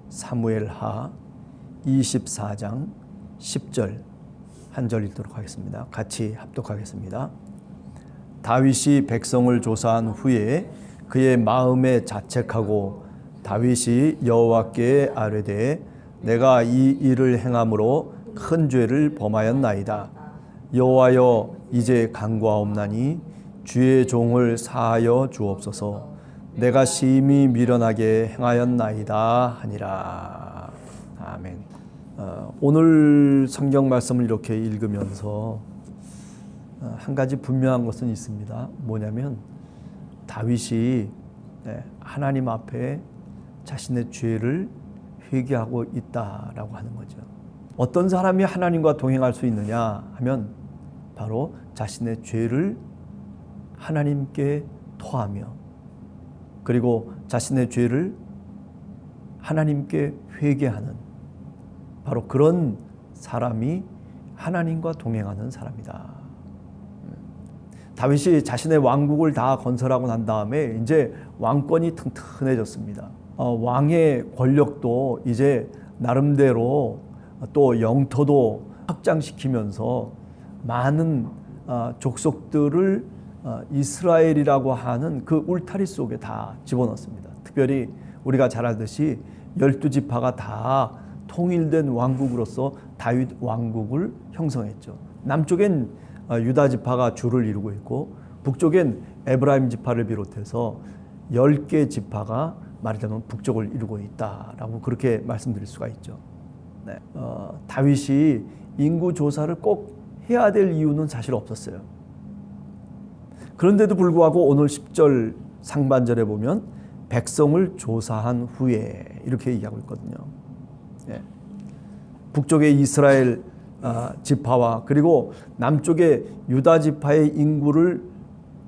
사무엘하 24장 10절 한 절 읽도록 하겠습니다. 같이 합독하겠습니다. 다윗이 백성을 조사한 후에 그의 마음에 자책하고 다윗이 여호와께 아뢰되 내가 이 일을 행함으로 큰 죄를 범하였나이다. 여호와여 이제 간구하옵나니 주의 종을 사하여 주옵소서. 내가 심히 미련하게 행하였나이다 하니라. 아멘. 오늘 성경 말씀을 이렇게 읽으면서 한 가지 분명한 것은 있습니다. 뭐냐면 다윗이 하나님 앞에 자신의 죄를 회개하고 있다라고 하는 거죠. 어떤 사람이 하나님과 동행할 수 있느냐 하면 바로 자신의 죄를 하나님께 토하며 그리고 자신의 죄를 하나님께 회개하는 바로 그런 사람이 하나님과 동행하는 사람이다. 다윗이 자신의 왕국을 다 건설하고 난 다음에 이제 왕권이 튼튼해졌습니다. 왕의 권력도 이제 나름대로 또 영토도 확장시키면서 많은 족속들을 이스라엘이라고 하는 그 울타리 속에 다 집어넣습니다. 특별히 우리가 잘 알듯이 12지파가 다 통일된 왕국으로서 다윗 왕국을 형성했죠. 남쪽엔 유다 지파가 주를 이루고 있고 북쪽엔 에브라임 지파를 비롯해서 10개 지파가 말하자면 북쪽을 이루고 있다라고 그렇게 말씀드릴 수가 있죠. 네. 다윗이 인구 조사를 꼭 해야 될 이유는 사실 없었어요. 그런데도 불구하고 오늘 10절 상반절에 보면 백성을 조사한 후에 이렇게 얘기하고 있거든요. 네. 북쪽의 이스라엘 지파와 그리고 남쪽의 유다 지파의 인구를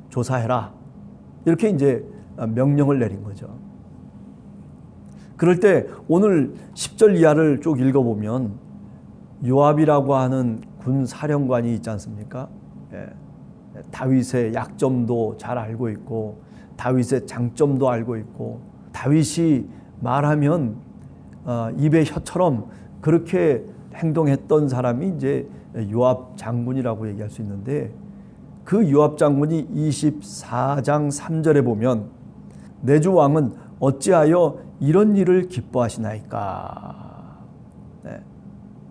조사해라. 이렇게 이제 명령을 내린 거죠. 그럴 때 오늘 10절 이하를 쭉 읽어보면 요압이라고 하는 군 사령관이 있지 않습니까? 예. 다윗의 약점도 잘 알고 있고 다윗의 장점도 알고 있고 다윗이 말하면 입의 혀처럼 그렇게 행동했던 사람이 이제 요압 장군이라고 얘기할 수 있는데 그 요압 장군이 24장 3절에 보면 내 주 왕은 어찌하여 이런 일을 기뻐하시나이까. 네.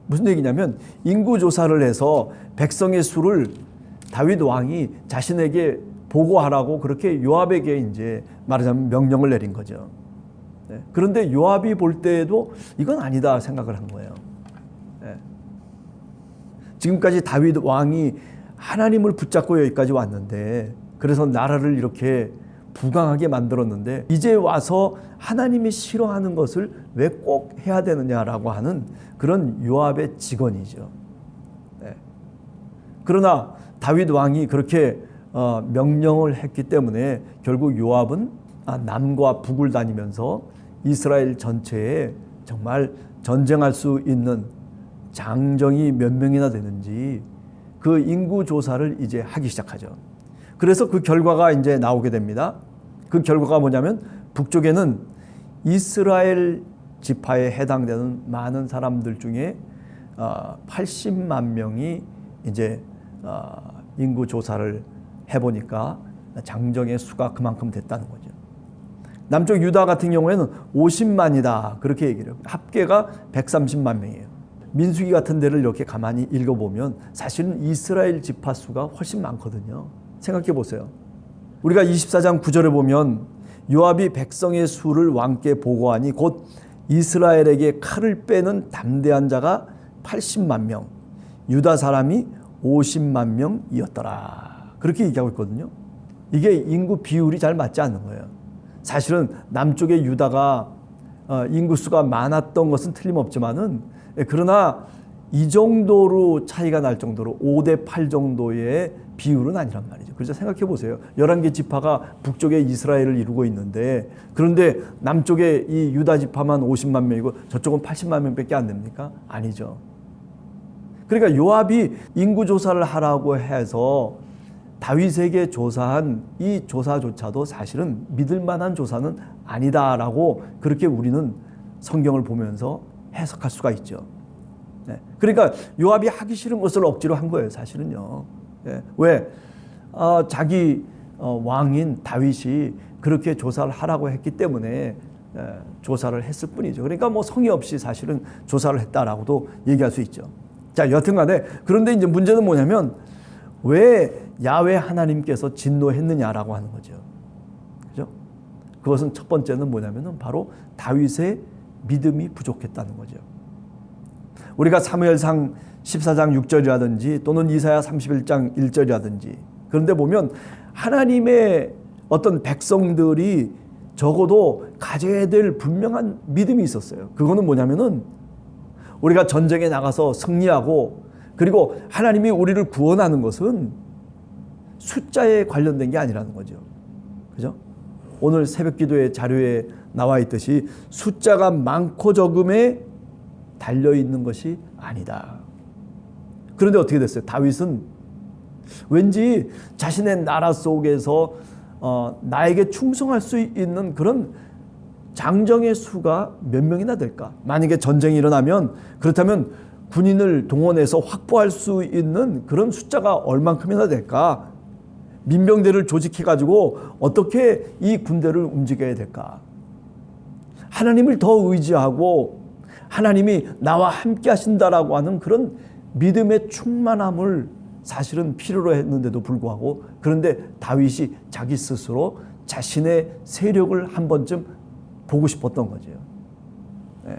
무슨 얘기냐면 인구조사를 해서 백성의 수를 다윗 왕이 자신에게 보고하라고 그렇게 요압에게 이제 말하자면 명령을 내린 거죠. 네. 그런데 요압이 볼 때에도 이건 아니다 생각을 한 거예요. 네. 지금까지 다윗 왕이 하나님을 붙잡고 여기까지 왔는데 그래서 나라를 이렇게 부강하게 만들었는데 이제 와서 하나님이 싫어하는 것을 왜 꼭 해야 되느냐라고 하는 그런 요압의 직언이죠. 네. 그러나 다윗 왕이 그렇게 명령을 했기 때문에 결국 요압은 남과 북을 다니면서 이스라엘 전체에 정말 전쟁할 수 있는 장정이 몇 명이나 되는지 그 인구 조사를 이제 하기 시작하죠. 그래서 그 결과가 이제 나오게 됩니다. 그 결과가 뭐냐면 북쪽에는 이스라엘 지파에 해당되는 많은 사람들 중에 80만 명이 이제 인구 조사를 해보니까 장정의 수가 그만큼 됐다는 거죠. 남쪽 유다 같은 경우에는 50만이다 그렇게 얘기를 해요. 합계가 130만 명이에요. 민수기 같은 데를 이렇게 가만히 읽어보면 사실은 이스라엘 지파 수가 훨씬 많거든요. 생각해 보세요. 우리가 24장 9절에 보면 요압이 백성의 수를 왕께 보고하니 곧 이스라엘에게 칼을 빼는 담대한 자가 80만 명, 유다 사람이 50만 명이었더라. 그렇게 얘기하고 있거든요. 이게 인구 비율이 잘 맞지 않는 거예요. 사실은 남쪽의 유다가 인구수가 많았던 것은 틀림없지만은 그러나 이 정도로 차이가 날 정도로 5대 8 정도의 비율은 아니란 말이죠. 그래서 생각해 보세요. 11개 지파가 북쪽에 이스라엘을 이루고 있는데 그런데 남쪽에 이 유다 지파만 50만 명이고 저쪽은 80만 명밖에 안 됩니까? 아니죠. 그러니까 요압이 인구 조사를 하라고 해서 다윗에게 조사한 이 조사조차도 사실은 믿을 만한 조사는 아니다라고 그렇게 우리는 성경을 보면서 해석할 수가 있죠. 네. 그러니까 요압이 하기 싫은 것을 억지로 한 거예요, 사실은요. 네. 왜? 자기 왕인 다윗이 그렇게 조사를 하라고 했기 때문에 조사를 했을 뿐이죠. 그러니까 뭐 성의 없이 사실은 조사를 했다라고도 얘기할 수 있죠. 자, 여튼간에 그런데 이제 문제는 뭐냐면 왜 야훼 하나님께서 진노했느냐라고 하는 거죠. 그죠? 그것은 첫 번째는 뭐냐면은 바로 다윗의 믿음이 부족했다는 거죠. 우리가 사무엘상 14장 6절이라든지 또는 이사야 31장 1절이라든지 그런데 보면 하나님의 어떤 백성들이 적어도 가져야 될 분명한 믿음이 있었어요. 그거는 뭐냐면은 우리가 전쟁에 나가서 승리하고 그리고 하나님이 우리를 구원하는 것은 숫자에 관련된 게 아니라는 거죠. 그죠? 오늘 새벽 기도의 자료에 나와 있듯이 숫자가 많고 적음에 달려 있는 것이 아니다. 그런데 어떻게 됐어요? 다윗은 왠지 자신의 나라 속에서 나에게 충성할 수 있는 그런 장정의 수가 몇 명이나 될까? 만약에 전쟁이 일어나면 그렇다면 군인을 동원해서 확보할 수 있는 그런 숫자가 얼만큼이나 될까? 민병대를 조직해가지고 어떻게 이 군대를 움직여야 될까? 하나님을 더 의지하고 하나님이 나와 함께 하신다라고 하는 그런 믿음의 충만함을 사실은 필요로 했는데도 불구하고 그런데 다윗이 자기 스스로 자신의 세력을 한 번쯤 보고 싶었던 거죠. 네.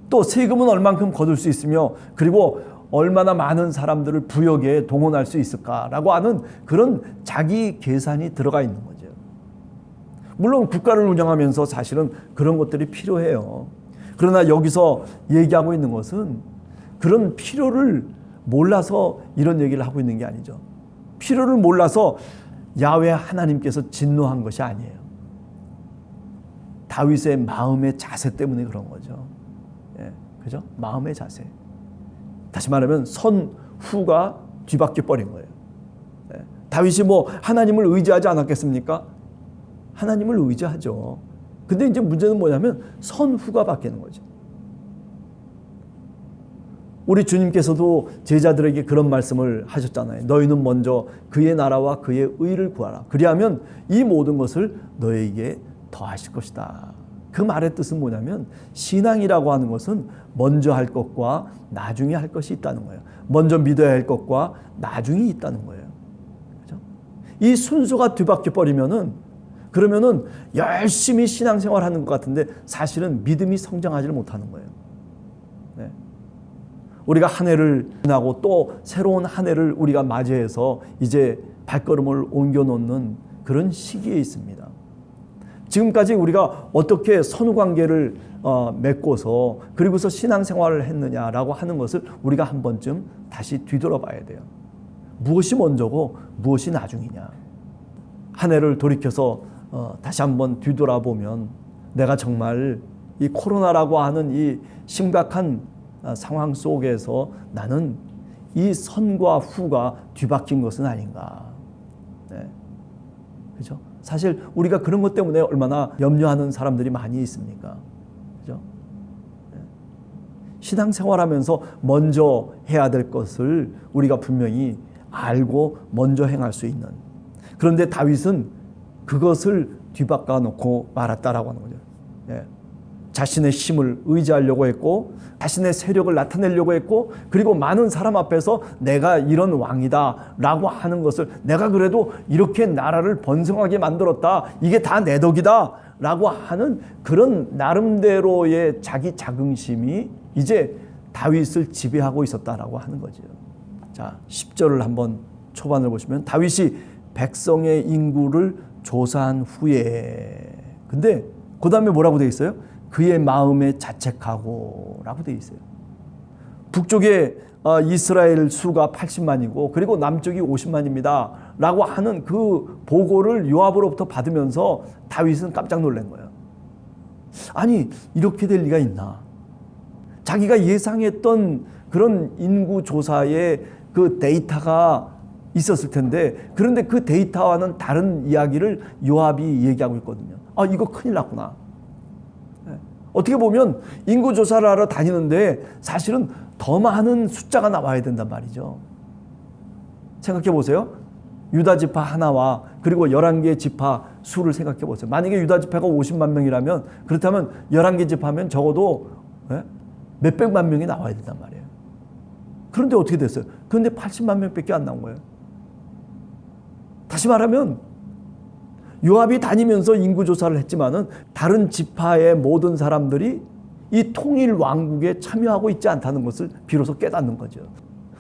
또 세금은 얼만큼 거둘 수 있으며 그리고 얼마나 많은 사람들을 부역에 동원할 수 있을까라고 하는 그런 자기 계산이 들어가 있는 거죠. 물론 국가를 운영하면서 사실은 그런 것들이 필요해요. 그러나 여기서 얘기하고 있는 것은 그런 필요를 몰라서 이런 얘기를 하고 있는 게 아니죠. 필요를 몰라서 야훼 하나님께서 진노한 것이 아니에요. 다윗의 마음의 자세 때문에 그런 거죠. 예, 그죠? 마음의 자세. 다시 말하면 선후가 뒤바뀌어 버린 거예요. 예, 다윗이 뭐 하나님을 의지하지 않았겠습니까? 하나님을 의지하죠. 근데 이제 문제는 뭐냐면 선후가 바뀌는 거죠. 우리 주님께서도 제자들에게 그런 말씀을 하셨잖아요. 너희는 먼저 그의 나라와 그의 의를 구하라. 그리하면 이 모든 것을 너희에게 더하실 것이다. 그 말의 뜻은 뭐냐면 신앙이라고 하는 것은 먼저 할 것과 나중에 할 것이 있다는 거예요. 먼저 믿어야 할 것과 나중에 있다는 거예요. 그렇죠? 이 순서가 뒤바뀌어 버리면은 그러면은 열심히 신앙생활하는 것 같은데 사실은 믿음이 성장하지를 못하는 거예요. 네. 우리가 한 해를 지나고 또 새로운 한 해를 우리가 맞이해서 이제 발걸음을 옮겨놓는 그런 시기에 있습니다. 지금까지 우리가 어떻게 선후관계를 맺고서 그리고서 신앙생활을 했느냐라고 하는 것을 우리가 한 번쯤 다시 뒤돌아봐야 돼요. 무엇이 먼저고 무엇이 나중이냐. 한 해를 돌이켜서 다시 한번 뒤돌아보면 내가 정말 이 코로나라고 하는 이 심각한 상황 속에서 나는 이 선과 후가 뒤바뀐 것은 아닌가. 네. 그죠? 사실 우리가 그런 것 때문에 얼마나 염려하는 사람들이 많이 있습니까? 그죠? 네. 신앙생활하면서 먼저 해야 될 것을 우리가 분명히 알고 먼저 행할 수 있는. 그런데 다윗은 그것을 뒤바꿔 놓고 말았다라고 하는 거죠. 네. 자신의 힘을 의지하려고 했고 자신의 세력을 나타내려고 했고 그리고 많은 사람 앞에서 내가 이런 왕이다 라고 하는 것을 내가 그래도 이렇게 나라를 번성하게 만들었다. 이게 다 내 덕이다 라고 하는 그런 나름대로의 자기 자긍심이 이제 다윗을 지배하고 있었다라고 하는 거죠. 자, 10절을 한번 초반을 보시면 다윗이 백성의 인구를 조사한 후에 근데 그 다음에 뭐라고 되어 있어요? 그의 마음에 자책하고 라고 되어 있어요. 북쪽에 이스라엘 수가 80만이고 그리고 남쪽이 50만입니다 라고 하는 그 보고를 요압으로부터 받으면서 다윗은 깜짝 놀란 거예요. 아니 이렇게 될 리가 있나. 자기가 예상했던 그런 인구 조사의 그 데이터가 있었을 텐데 그런데 그 데이터와는 다른 이야기를 요압이 얘기하고 있거든요. 아 이거 큰일 났구나. 어떻게 보면 인구 조사를 하러 다니는데 사실은 더 많은 숫자가 나와야 된단 말이죠. 생각해 보세요. 유다 지파 하나와 그리고 11개 지파 수를 생각해 보세요. 만약에 유다 지파가 50만 명이라면, 그렇다면 11개 지파면 적어도 몇백만 명이 나와야 된단 말이에요. 그런데 어떻게 됐어요? 그런데 80만 명밖에 안 나온 거예요. 다시 말하면 요압이 다니면서 인구조사를 했지만은 다른 지파의 모든 사람들이 이 통일 왕국에 참여하고 있지 않다는 것을 비로소 깨닫는 거죠.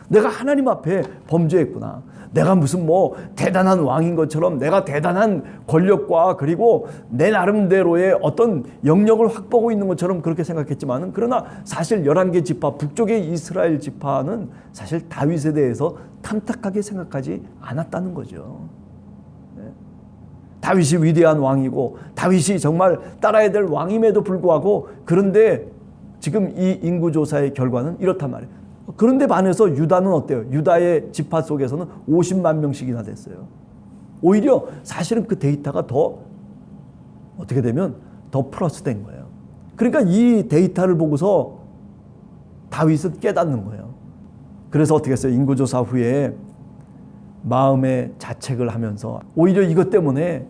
내가 하나님 앞에 범죄했구나. 내가 무슨 대단한 왕인 것처럼 내가 대단한 권력과 그리고 내 나름대로의 어떤 영역을 확보하고 있는 것처럼 그렇게 생각했지만은, 그러나 사실 11개 지파, 북쪽의 이스라엘 지파는 사실 다윗에 대해서 탐탁하게 생각하지 않았다는 거죠. 다윗이 위대한 왕이고 다윗이 정말 따라야 될 왕임에도 불구하고, 그런데 지금 이 인구조사의 결과는 이렇단 말이에요. 그런데 반해서 유다는 어때요? 유다의 지파 속에서는 50만 명씩이나 됐어요. 오히려 사실은 그 데이터가 더 어떻게 되면 더 플러스 된 거예요. 그러니까 이 데이터를 보고서 다윗은 깨닫는 거예요. 그래서 어떻게 했어요? 인구조사 후에 마음의 자책을 하면서 오히려 이것 때문에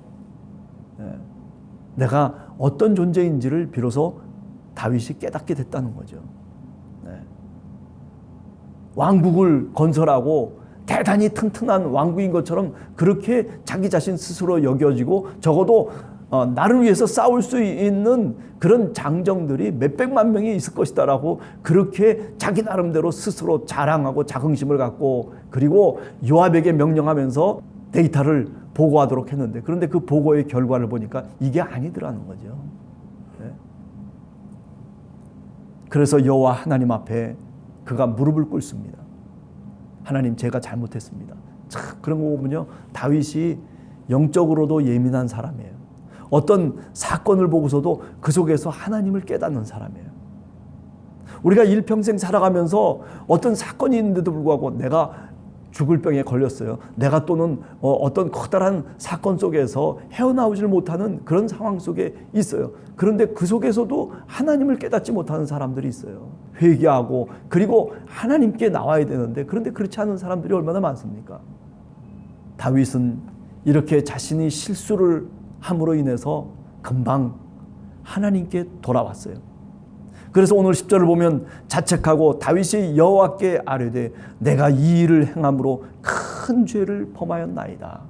내가 어떤 존재인지를 비로소 다윗이 깨닫게 됐다는 거죠. 왕국을 건설하고 대단히 튼튼한 왕국인 것처럼 그렇게 자기 자신 스스로 여겨지고, 적어도 나를 위해서 싸울 수 있는 그런 장정들이 몇백만 명이 있을 것이다라고 그렇게 자기 나름대로 스스로 자랑하고 자긍심을 갖고, 그리고 요압에게 명령하면서 데이터를 보고하도록 했는데, 그런데 그 보고의 결과를 보니까 이게 아니더라는 거죠. 그래서 여호와 하나님 앞에 그가 무릎을 꿇습니다. 하나님, 제가 잘못했습니다. 참, 그런 거 보면요, 다윗이 영적으로도 예민한 사람이에요. 어떤 사건을 보고서도 그 속에서 하나님을 깨닫는 사람이에요. 우리가 일평생 살아가면서 어떤 사건이 있는데도 불구하고 내가 죽을 병에 걸렸어요. 내가 또는 어떤 커다란 사건 속에서 헤어나오질 못하는 그런 상황 속에 있어요. 그런데 그 속에서도 하나님을 깨닫지 못하는 사람들이 있어요. 회개하고 그리고 하나님께 나와야 되는데, 그런데 그렇지 않은 사람들이 얼마나 많습니까? 다윗은 이렇게 자신이 실수를 함으로 인해서 금방 하나님께 돌아왔어요. 그래서 오늘 10절을 보면 자책하고 다윗이 여호와께 아뢰되 내가 이 일을 행함으로 큰 죄를 범하였나이다.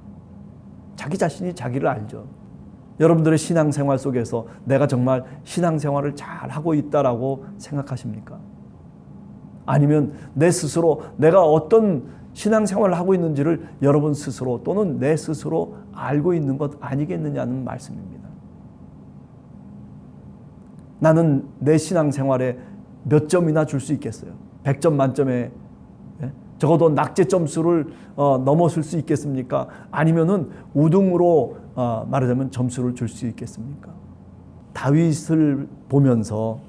자기 자신이 자기를 알죠. 여러분들의 신앙생활 속에서 내가 정말 신앙생활을 잘하고 있다라고 생각하십니까? 아니면 내 스스로 내가 어떤 신앙생활을 하고 있는지를 여러분 스스로 또는 내 스스로 알고 있는 것 아니겠느냐는 말씀입니다. 나는 내 신앙생활에 몇 점이나 줄 수 있겠어요? 100점 만점에 적어도 낙제 점수를 넘어설 수 있겠습니까? 아니면은 우등으로 말하자면 점수를 줄 수 있겠습니까? 다윗을 보면서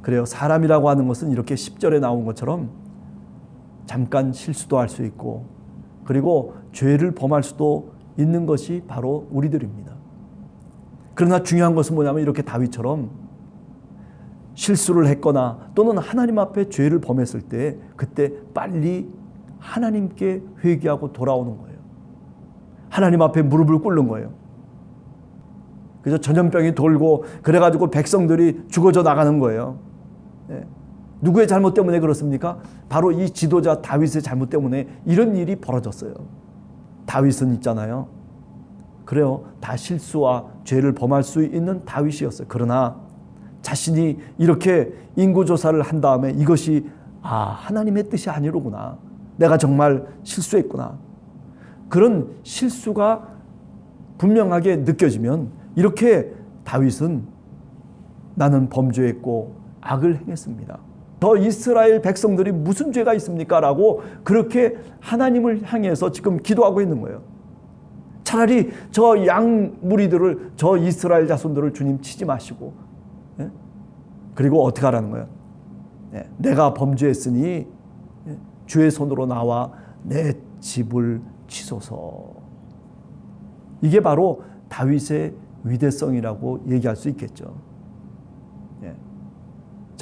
그래요. 사람이라고 하는 것은 이렇게 10절에 나온 것처럼 잠깐 실수도 할 수 있고 그리고 죄를 범할 수도 있는 것이 바로 우리들입니다. 그러나 중요한 것은 뭐냐면 이렇게 다윗처럼 실수를 했거나 또는 하나님 앞에 죄를 범했을 때 그때 빨리 하나님께 회개하고 돌아오는 거예요. 하나님 앞에 무릎을 꿇는 거예요. 그래서 전염병이 돌고 그래가지고 백성들이 죽어져 나가는 거예요. 누구의 잘못 때문에 그렇습니까? 바로 이 지도자 다윗의 잘못 때문에 이런 일이 벌어졌어요. 다윗은 있잖아요. 그래요. 다 실수와 죄를 범할 수 있는 다윗이었어요. 그러나 자신이 이렇게 인구조사를 한 다음에 이것이 하나님의 뜻이 아니로구나. 내가 정말 실수했구나. 그런 실수가 분명하게 느껴지면 이렇게 다윗은 나는 범죄했고 악을 행했습니다. 저 이스라엘 백성들이 무슨 죄가 있습니까? 라고 그렇게 하나님을 향해서 지금 기도하고 있는 거예요. 차라리 저 양 무리들을, 저 이스라엘 자손들을 주님 치지 마시고, 그리고 어떻게 하라는 거예요? 내가 범죄했으니 주의 손으로 나와 내 집을 치소서. 이게 바로 다윗의 위대성이라고 얘기할 수 있겠죠.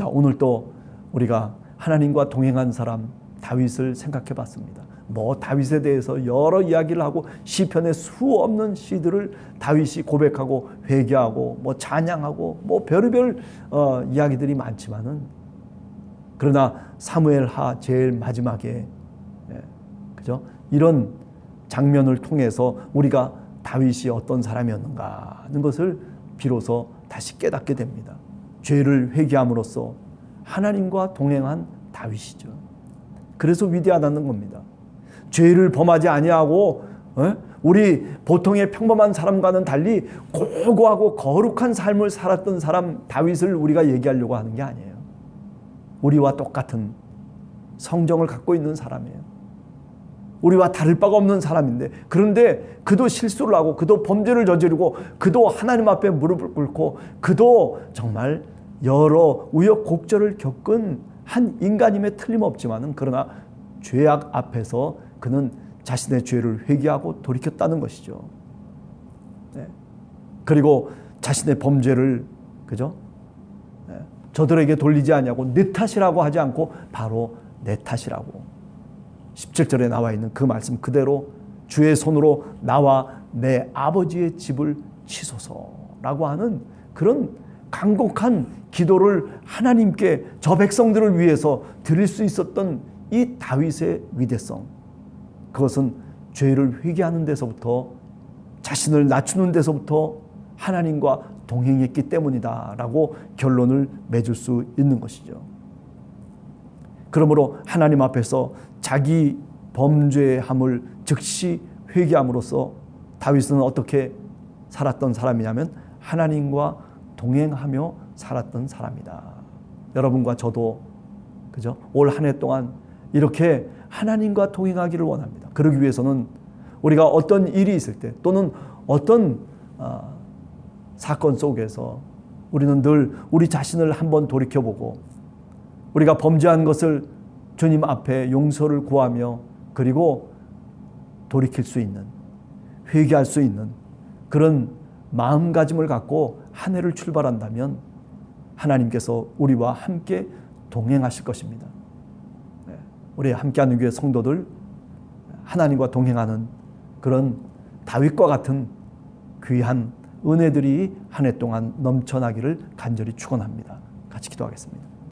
자, 오늘 또 우리가 하나님과 동행한 사람 다윗을 생각해 봤습니다. 뭐 다윗에 대해서 여러 이야기를 하고 시편에 수 없는 시들을 다윗이 고백하고 회개하고 뭐 찬양하고 뭐 별의별 이야기들이 많지만은, 그러나 사무엘하 제일 마지막에 그죠? 이런 장면을 통해서 우리가 다윗이 어떤 사람이었는가 하는 것을 비로소 다시 깨닫게 됩니다. 죄를 회개함으로써 하나님과 동행한 다윗이죠. 그래서 위대하다는 겁니다. 죄를 범하지 아니하고 우리 보통의 평범한 사람과는 달리 고고하고 거룩한 삶을 살았던 사람 다윗을 우리가 얘기하려고 하는 게 아니에요. 우리와 똑같은 성정을 갖고 있는 사람이에요. 우리와 다를 바가 없는 사람인데, 그런데 그도 실수를 하고 그도 범죄를 저지르고 그도 하나님 앞에 무릎을 꿇고 그도 정말 여러 우여곡절을 겪은 한 인간임에 틀림없지만은, 그러나 죄악 앞에서 그는 자신의 죄를 회개하고 돌이켰다는 것이죠. 네. 그리고 자신의 범죄를 그죠? 네. 저들에게 돌리지 아니하고 내 탓이라고 하지 않고 바로 내 탓이라고 17절에 나와 있는 그 말씀 그대로 주의 손으로 나와 내 아버지의 집을 치소서라고 하는 그런 간곡한 기도를 하나님께 저 백성들을 위해서 드릴 수 있었던 이 다윗의 위대성, 그것은 죄를 회개하는 데서부터, 자신을 낮추는 데서부터 하나님과 동행했기 때문이다라고 결론을 맺을 수 있는 것이죠. 그러므로 하나님 앞에서 자기 범죄함을 즉시 회개함으로써 다윗은 어떻게 살았던 사람이냐면 하나님과 동행하며 살았던 사람이다. 여러분과 저도 그죠? 올 한 해 동안 이렇게 하나님과 동행하기를 원합니다. 그러기 위해서는 우리가 어떤 일이 있을 때 또는 어떤 사건 속에서 우리는 늘 우리 자신을 한번 돌이켜보고 우리가 범죄한 것을 주님 앞에 용서를 구하며 그리고 돌이킬 수 있는, 회개할 수 있는 그런 마음가짐을 갖고 한 해를 출발한다면 하나님께서 우리와 함께 동행하실 것입니다. 우리 함께하는 교회 성도들 하나님과 동행하는 그런 다윗과 같은 귀한 은혜들이 한 해 동안 넘쳐나기를 간절히 축원합니다. 같이 기도하겠습니다.